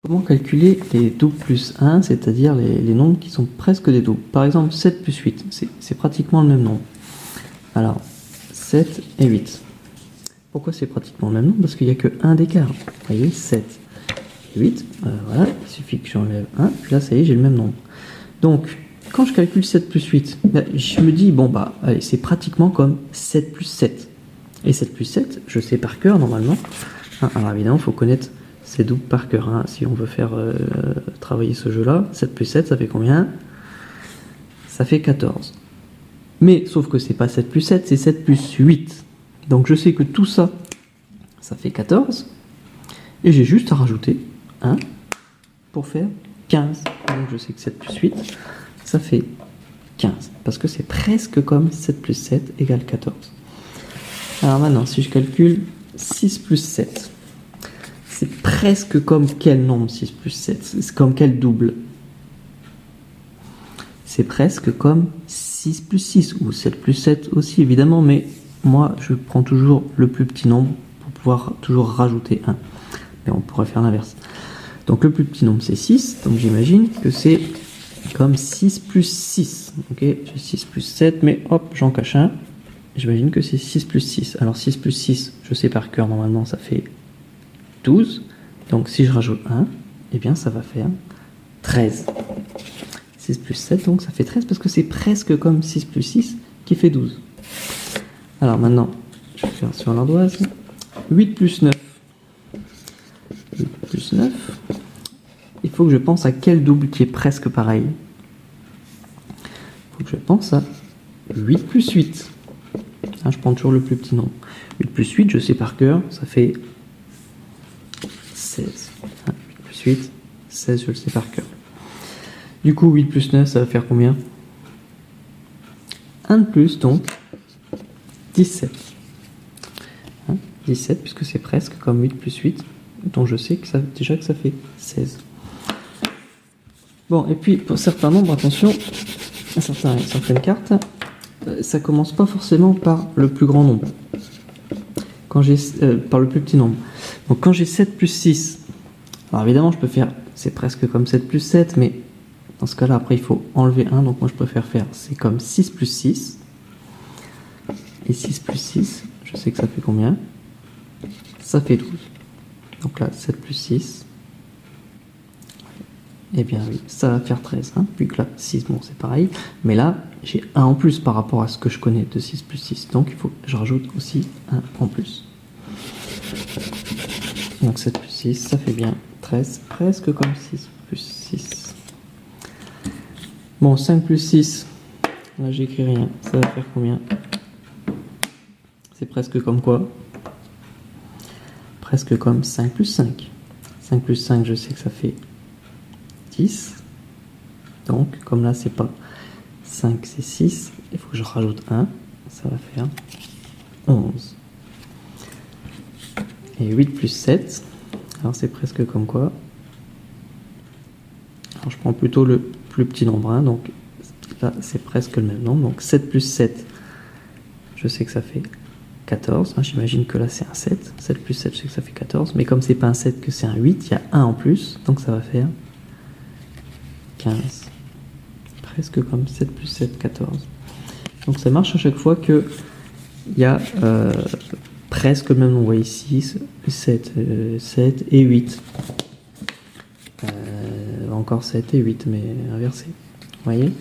Comment calculer les doubles plus 1, c'est-à-dire les nombres qui sont presque des doubles. Par exemple, 7 plus 8, c'est pratiquement le même nombre. Alors, 7 et 8. Pourquoi c'est pratiquement le même nombre? Parce qu'il n'y a que 1 d'écart. Vous voyez, 7 et 8, voilà, il suffit que j'enlève 1, puis là, ça y est, j'ai le même nombre. Donc, quand je calcule 7 plus 8, je me dis, bon, allez, c'est pratiquement comme 7 plus 7. Et 7 plus 7, je sais par cœur, normalement. Alors, évidemment, il faut connaître ces doubles par cœur, hein, si on veut faire travailler ce jeu-là. 7 plus 7, ça fait combien? Ça fait 14. Mais, sauf que c'est pas 7 plus 7, c'est 7 plus 8. Donc je sais que tout ça, ça fait 14. Et j'ai juste à rajouter 1 pour faire 15. Donc je sais que 7 plus 8, ça fait 15. Parce que c'est presque comme 7 plus 7 égale 14. Alors maintenant, si je calcule 6 plus 7, c'est presque comme quel nombre 6 plus 7? C'est comme quel double? C'est presque comme 6 plus 6, ou 7 plus 7 aussi évidemment, mais moi je prends toujours le plus petit nombre pour pouvoir toujours rajouter 1. Mais on pourrait faire l'inverse. Donc le plus petit nombre c'est 6, donc j'imagine que c'est comme 6 plus 6. Ok, j'ai 6 plus 7, mais hop, j'en cache un. J'imagine que c'est 6 plus 6. Alors 6 plus 6, je sais par cœur, normalement ça fait 12. Donc si je rajoute 1, eh bien ça va faire 13. 6 plus 7, donc ça fait 13 parce que c'est presque comme 6 plus 6 qui fait 12. Alors maintenant, je vais faire sur l'ardoise. 8 plus 9. 8 plus 9. Il faut que je pense à quel double qui est presque pareil. Il faut que je pense à 8 plus 8. Hein, je prends toujours le plus petit nombre. 8 plus 8, je sais par cœur, ça fait 16. Hein, 8 plus 8, 16, je le sais par cœur. Du coup, 8 plus 9, ça va faire combien? 1 de plus, donc 17. Hein, 17, puisque c'est presque comme 8 plus 8, dont je sais que déjà que ça fait 16. Bon, et puis pour certains nombres, attention, certaines cartes, ça commence pas forcément par le plus grand nombre, par le plus petit nombre. Donc quand j'ai 7 plus 6, alors évidemment je peux faire, c'est presque comme 7 plus 7, mais dans ce cas-là, après, il faut enlever 1. Donc moi, je préfère faire, c'est comme 6 plus 6. Et 6 plus 6, je sais que ça fait combien? Ça fait 12. Donc là, 7 plus 6. Eh bien oui, ça va faire 13. Hein, vu que là, 6, bon, c'est pareil. Mais là, j'ai 1 en plus par rapport à ce que je connais de 6 plus 6. Donc il faut que je rajoute aussi 1 en plus. Donc 7 plus 6, ça fait bien 13. Presque comme 6 plus 6. Bon, 5 plus 6, là j'écris rien, ça va faire combien? C'est presque comme quoi? Presque comme 5 plus 5. 5 plus 5, je sais que ça fait 10. Donc, comme là c'est pas 5, c'est 6, il faut que je rajoute 1, ça va faire 11. Et 8 plus 7, alors c'est presque comme quoi? Alors je prends plutôt le plus petit nombre, hein, donc là c'est presque le même nombre, donc 7 plus 7, je sais que ça fait 14, hein, j'imagine que là c'est un 7, 7 plus 7 je sais que ça fait 14, mais comme c'est pas un 7 que c'est un 8, il y a 1 en plus, donc ça va faire 15, presque comme 7 plus 7, 14. Donc ça marche à chaque fois que il y a presque le même nombre, vous voyez ici, 7 et 8. Encore 7 et 8, mais inversé. Vous voyez?